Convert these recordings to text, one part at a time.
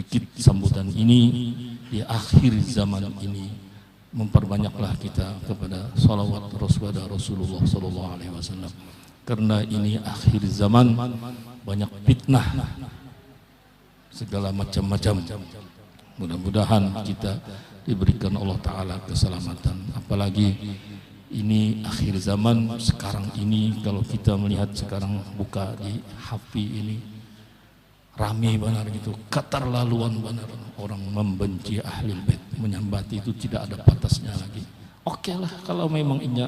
sedikit sambutan ini di akhir zaman ini, memperbanyaklah kita kepada salawat Rasulullah sallallahu alaihi wasallam, karena ini akhir zaman, banyak fitnah segala macam-macam. Mudah-mudahan kita diberikan Allah Ta'ala keselamatan. Apalagi ini akhir zaman sekarang ini, kalau kita melihat sekarang buka di HP ini, rame benar gitu, keterlaluan benar. Orang membenci Ahlul Bait, menyambati itu tidak ada batasnya lagi. Oke lah kalau memang ini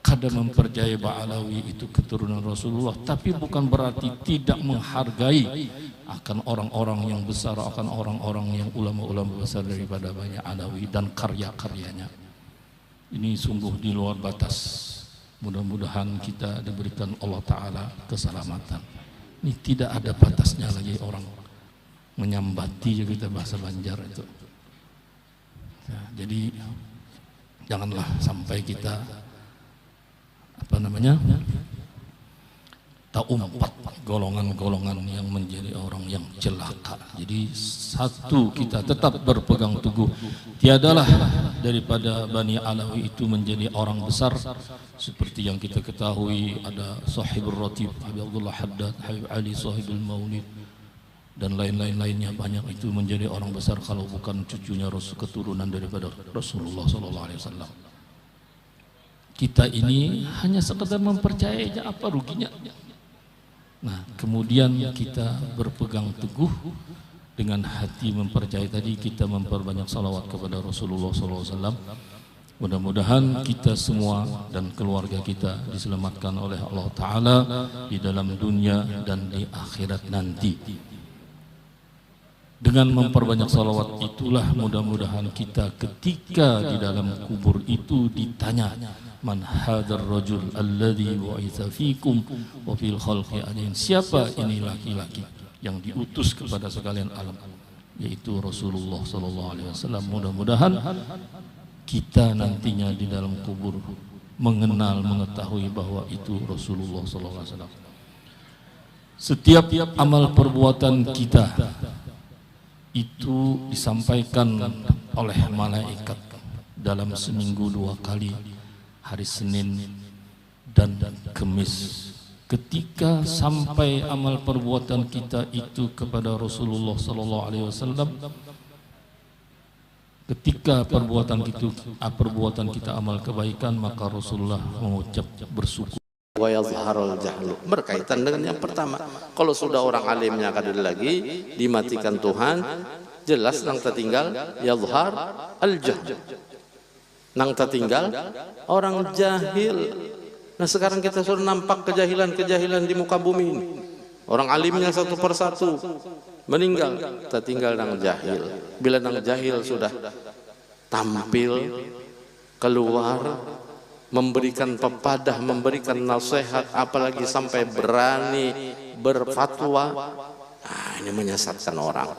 kada mempercayai Ba'alawi itu keturunan Rasulullah, tapi bukan berarti tidak menghargai akan orang-orang yang besar, akan orang-orang yang ulama-ulama besar daripada banyak Alawi dan karya-karyanya. Ini sungguh di luar batas. Mudah-mudahan kita diberikan Allah Ta'ala keselamatan. Ini tidak ada batasnya lagi orang menyambati, kita bahasa Banjar itu. Ya, jadi janganlah sampai kita tak umpat golongan-golongan yang menjadi orang yang celaka. Jadi satu, kita tetap berpegang teguh, tiadalah daripada Bani Alawi itu menjadi orang besar seperti yang kita ketahui. Ada Sahibul Ratib, Habib Abdullah Haddad, Habib Ali Sahibul Maulid dan lain-lainnya, banyak itu menjadi orang besar kalau bukan cucunya keturunan daripada Rasulullah sallallahu alaihi wasallam. Kita ini hanya sekedar mempercayainya, apa ruginya? Nah, kemudian kita berpegang teguh dengan hati mempercayai tadi, kita memperbanyak salawat kepada Rasulullah SAW. Mudah-mudahan kita semua dan keluarga kita diselamatkan oleh Allah Ta'ala di dalam dunia dan di akhirat nanti. Dengan memperbanyak salawat itulah mudah-mudahan kita ketika di dalam kubur itu ditanya, man hadzal rajul alladzi bu'itsa fikum wa fil khalqi ajin, siapa ini laki-laki yang diutus kepada sekalian alam, yaitu Rasulullah sallallahu alaihi wasallam. Mudah-mudahan kita nantinya di dalam kubur mengenal, mengetahui bahwa itu Rasulullah sallallahu alaihi wasallam. Setiap amal perbuatan kita itu disampaikan oleh malaikat dalam seminggu 2 kali, hari Senin dan Kamis. Ketika sampai amal perbuatan kita itu kepada Rasulullah sallallahu alaihi wasallam, ketika perbuatan kita amal kebaikan, maka Rasulullah mengucap bersyukur. Wa yazharul jahlu, berkaitan dengan yang pertama. Kalau sudah orang alimnya kada lagi dimatikan Tuhan, jelas nang tertinggal yazhar al jahl, nang tertinggal orang jahil. Nah sekarang kita sudah nampak kejahilan di muka bumi ini. Orang alimnya satu persatu meninggal, tertinggal nang jahil. Bila nang jahil sudah tampil keluar, memberikan pepadah, memberikan nasihat, apalagi sampai berani berfatwa, nah ini menyesatkan orang.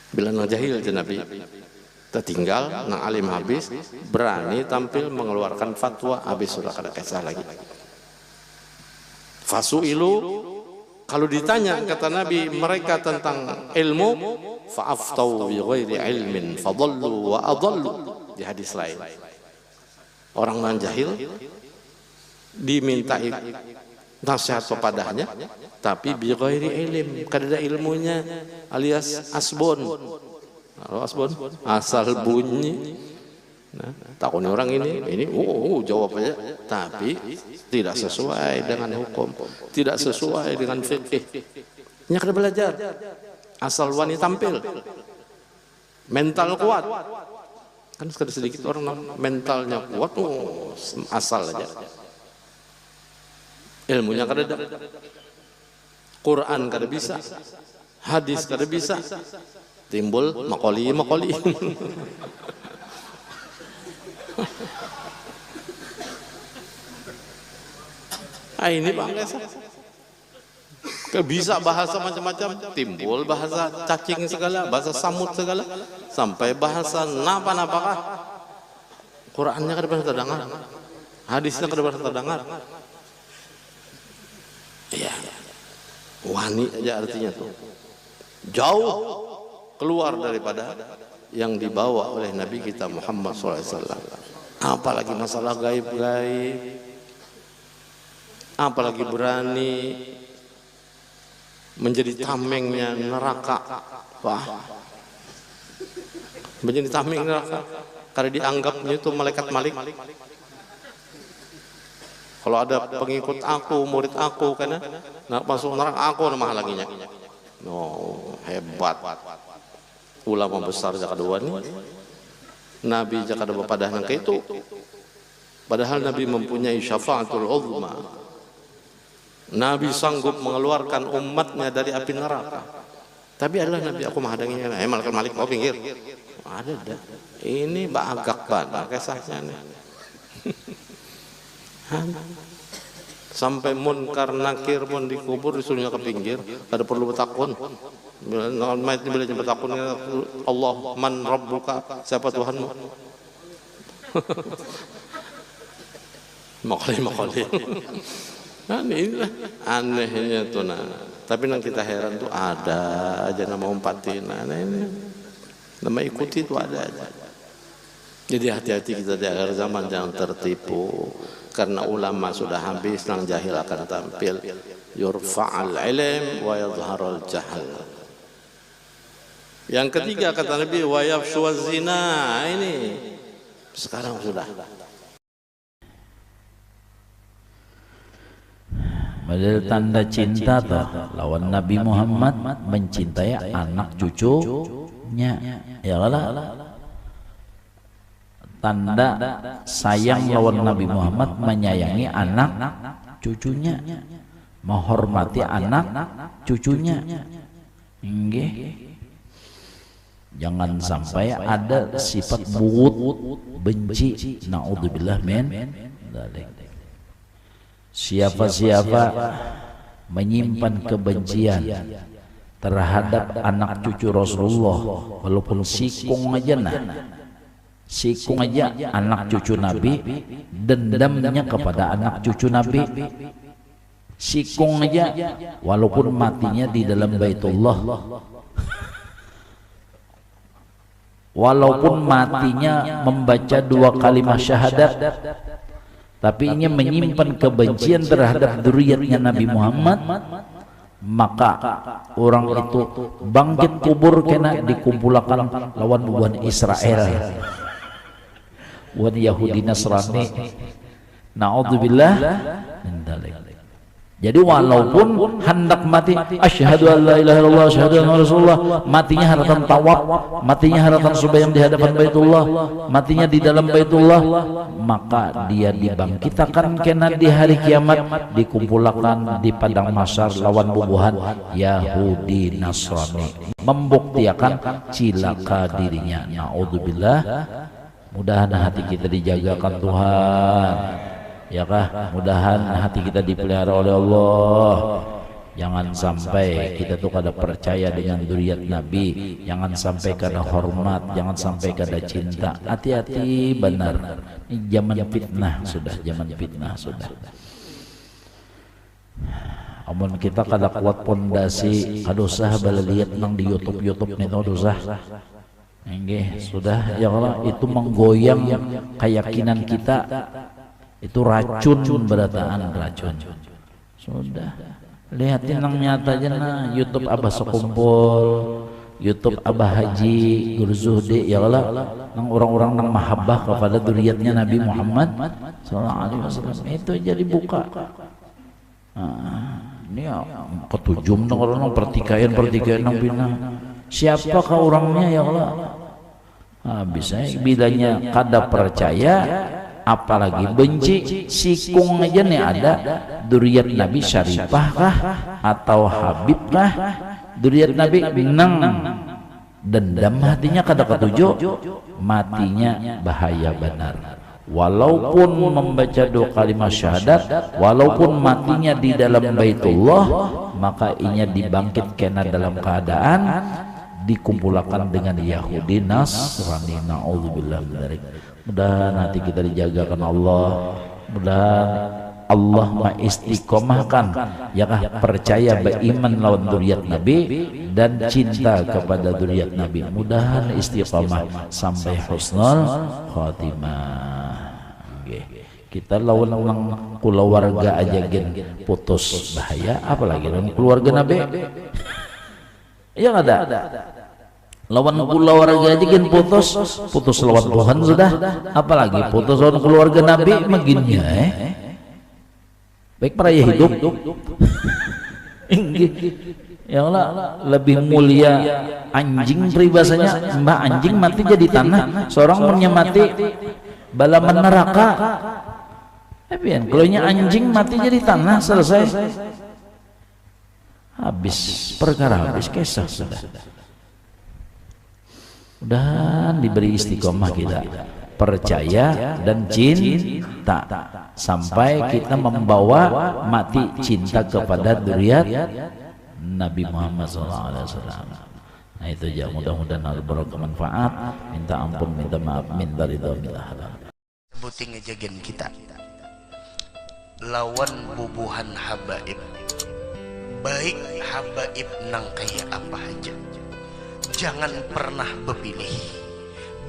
Bila nang jahil Nabi tertinggal, nang alim habis, berani tampil mengeluarkan fatwa, habis sudah kada kisah lagi. Fasu'ilu, kalau ditanya kata Nabi mereka tentang ilmu, fa'aftau bi ghairi ilmin fadallu wa adallu, di hadis lain. Orang yang jahil dimintai nasihat kepadanya, tapi bi ghairi ilm, kada ada ilmunya, alias asbon. Kalau asbon asal bunyi. Nah, takutnya orang ini jawab aja, tapi tidak sesuai dengan hukum, tidak sesuai dengan fikih. Nya kada belajar, asal wani tampil, mental kuat. Kan sedikit orang mentalnya kuat, asal aja. Ilmunya kada ada, Quran kada bisa, hadis kada bisa, timbul makoli. Ini bangga bisa bahasa macam-macam, timbul bahasa cacing segala, bahasa samut segala, sampai bahasa napa-napakah. Qurannya kada pernah terdengar, hadisnya kada pernah terdengar. Ya, wani aja artinya tuh. jauh keluar daripada yang dibawa oleh Nabi kita Muhammad SAW. Apalagi masalah gaib-gaib, apalagi berani menjadi tamengnya neraka. Wah, menjadi tameng neraka karena dianggapnya itu malaikat Malik. Kalau ada pengikut aku, murid aku, karena masuk neraka aku nama laginya. Oh, hebat. Ulama besar Jakadua ini, Nabi Jakadua pada nangka itu. Padahal Nabi mempunyai syafaatul uzma. Nabi sanggup mengeluarkan umatnya dari api neraka. Tapi adalah Nabi aku menghadanginya. Malaikat Malik mau pinggir. Ada dah. Ini bagak banget kisahnya nih. Sampai Munkar Nakir pun dikubur disuruhnya ke pinggir, ada perlu bertakun. Bila bertakun, Allah man rabbuka, siapa Tuhanmu? Makhluk. Nah inilah anehnya tuh nah. Tapi yang kita heran tuh ada aja nama umpatin. Nah ini nama ikuti itu ada aja. Jadi hati-hati kita di akhir zaman, jangan tertipu. Karena ulama sudah habis, nang jahil akan tampil. Yurfa'al ilm wa yadhharul jahal. Yang ketiga kata Nabi, wa yafshuwaz zina. Ini sekarang sudah. Model tanda cinta toh lawan Nabi Muhammad mencintai anak cucunya. Ya lah. Tanda sayang lawan Nabi Muhammad menyayangi anak cucunya, menghormati anak cucunya. Nggih. Jangan sampai ada sifat bughd, benci, naudzubillah min dzalik. Siapa-siapa menyimpan kebencian terhadap anak cucu Rasulullah, walaupun sikung aja sikung aja anak cucu Nabi, dendamnya kepada anak cucu Nabi, sikung aja walaupun matinya di dalam Baitullah, walaupun matinya membaca 2 kalimat syahadat, tapi ini menyimpan kebencian terhadap dzurriyyatnya Nabi Muhammad, maka orang itu bangkit kubur kena dikumpulkan lawan buan Israel, buan Yahudi Nasrani, naudzubillah min dzalik. Jadi walaupun hendak mati asyhadu an la ilaha illallah asyhadu anna rasulullah, matinya haratan tawaf, matinya haratan sembahyang di hadapan Baitullah, matinya di dalam Baitullah, maka dia dibangkitkan kena di hari kiamat, dikumpulkan di padang mahsyar lawan bubuhan Yahudi Nasrani, membuktikan cilaka dirinya. Naudzubillah. Mudahan hati kita dijagakan Tuhan, ya kah? Mudahan hati kita dipelihara oleh Allah. Jangan sampai kita tuh kada percaya dengan dzurriyyat Nabi, jangan sampai kada hormat, jangan sampai kada cinta. Hati-hati benar. Ini zaman fitnah sudah, zaman fitnah sudah. Amun kita kada kuat pondasi, kada usah bala lihat nang di YouTube nih, kada usah. Nggih, sudah ya Allah, itu menggoyang keyakinan kita, itu racun, berataan racun. Sudah lihatin nang nyata aja nah, YouTube Abah Sekumpul, YouTube Abah Haji Gurzuhdi, ya Allah, nang orang-orang nang mahabbah kepada dzurriyyatnya Nabi Muhammad sallallahu alaihi wasallam, itu aja dibuka. Ini ya ketujum nang orang pertikaian nang bina. Siapakah orangnya ya Allah? Bisa bilanya kada percaya, apalagi benci, sikung aja nih ada dzurriyyat Nabi syarifah kah atau habib kah, dzurriyyat Nabi nang dendam hatinya kada ketujuh, matinya bahaya benar. Walaupun membaca 2 kalimat syahadat, walaupun matinya di dalam Baitullah, maka inya dibangkit kena dalam keadaan dikumpulkan dengan Yahudi Nasrani. Naudzubillah min dzalik. Mudahan hati kita dijagakan Allah, mudahan Allah mengistiqomahkan yakah percaya beriman lawan dzurriyyat Nabi dan cinta kepada dzurriyyat Nabi. Mudahan istiqomah sampai husnul khatimah. Kita lawan orang keluarga aja gen putus bahaya, apalagi lawan keluarga Nabi. Ya nggak ada. Lawan keluarga aja gen putus lawan Tuhan sudah, apalagi putus lawan keluarga Nabi maginnya. Baik para hidup. Ya Allah, lebih mulia anjing peribahasanya, mbak anjing mati jadi tanah, seorang punya mati bala neraka. Tapi kalau anjing mati jadi tanah, selesai, habis perkara, habis kisah sudah. Dan diberi istiqomah kita, percaya dan cinta sampai kita membawa mati cinta kepada dzurriyyat Nabi Muhammad SAW. Nah itu aja, mudah-mudahan hal barokah manfaat. Minta ampun, minta maaf, minta ridho, minta halal. Sebuting ngejagen kita lawan bubuhan habaib, baik habaib nang kaya apa aja, jangan pernah berpilih.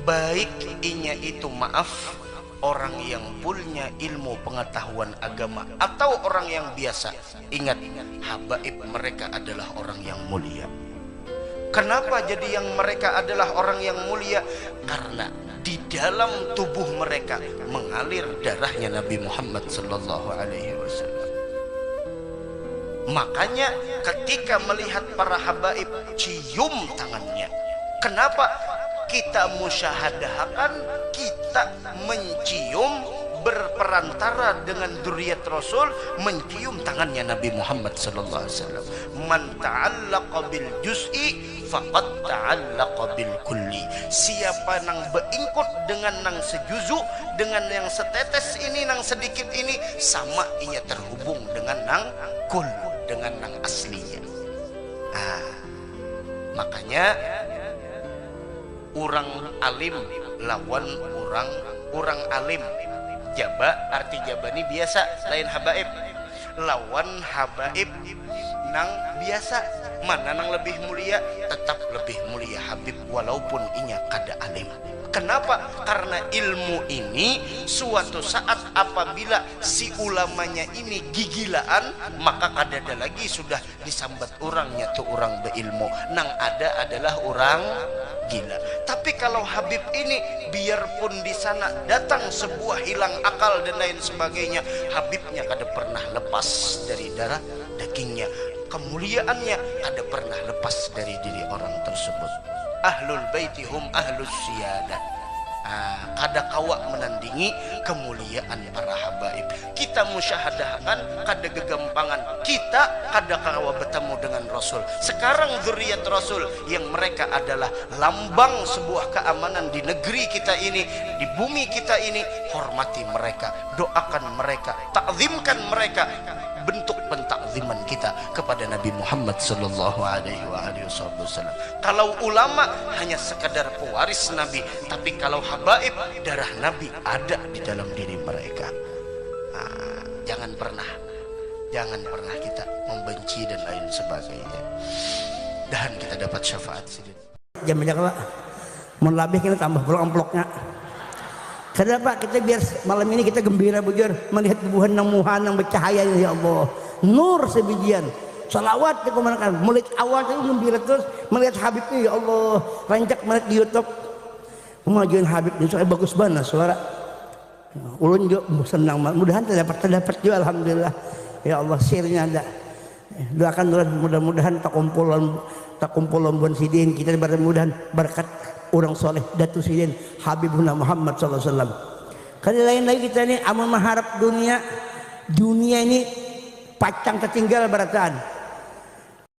Baik inya itu maaf orang yang punya ilmu pengetahuan agama atau orang yang biasa, ingat habaib mereka adalah orang yang mulia. Kenapa jadi yang mereka adalah orang yang mulia? Karena di dalam tubuh mereka mengalir darahnya Nabi Muhammad sallallahu alaihi wasallam. Makanya ketika melihat para habaib, cium tangannya. Kenapa? Kita musyahadahkan, kita mencium, berperantara dengan dzurriyyat Rasul, mencium tangannya Nabi Muhammad sallallahu alaihi wasallam. Man ta'allaqa bil juz'i faqad ta'allaqa bil kulli. Siapa nang beingkut dengan nang sejuzu, dengan yang setetes ini, nang sedikit ini, sama inya terhubung dengan nang kul, dengan nang aslinya. Makanya orang alim lawan orang alim. Jaba, arti jaba ini biasa, lain habaib. Lawan habaib nang biasa, mana nang lebih mulia? Tetap lebih mulia habib walaupun inya kada alim. Kenapa? Karena ilmu ini suatu saat apabila si ulamanya ini gigilaan, maka kada ada lagi sudah disambat orangnya tuh orang berilmu. Nang ada adalah orang gila. Tapi kalau habib ini biarpun di sana datang sebuah hilang akal dan lain sebagainya, habibnya kada pernah lepas dari darah dagingnya. Kemuliaannya kada pernah lepas dari diri orang tersebut. Ahlul baiti hum ahlus siyadah. Kada kawa menandingi kemuliaan para habaib. Kita musyahadahkan kada gegampangan, kita kada kawa bertemu dengan Rasul. Sekarang dzurriyyat Rasul yang mereka adalah lambang sebuah keamanan di negeri kita ini, di bumi kita ini. Hormati mereka, doakan mereka, takzimkan mereka. Bentuk pentakziman kita kepada Nabi Muhammad sallallahu alaihi wasallam. Kalau ulama hanya sekadar pewaris Nabi, tapi kalau habaib, darah Nabi ada di dalam diri mereka. Jangan pernah kita membenci dan lain sebagainya. Dan kita dapat syafaat sidin. Jam berapa? Mau lebih kita tambah blok-bloknya. Kenapa kita biar malam ini kita gembira bujur melihat tubuhan nang muhan nang bercahaya ya Allah, nur sebijian, salawat dikumandangkan mulai awal itu gembira terus melihat Habibnya ya Allah, rancak melihat di YouTube kemajuan Habib ini soalnya bagus banget suara, ulun juga senang, mudahan terdapat juga alhamdulillah ya Allah, share-nya ada, doakan mudah-mudahan tak kumpulan buan sidin kita mudah-mudahan berkat orang soleh Datu Sidin Habibuna Muhammad sallallahu alaihi wasallam. Kali lain lagi kita ini amun mengharap dunia ini pacang tertinggal barataan.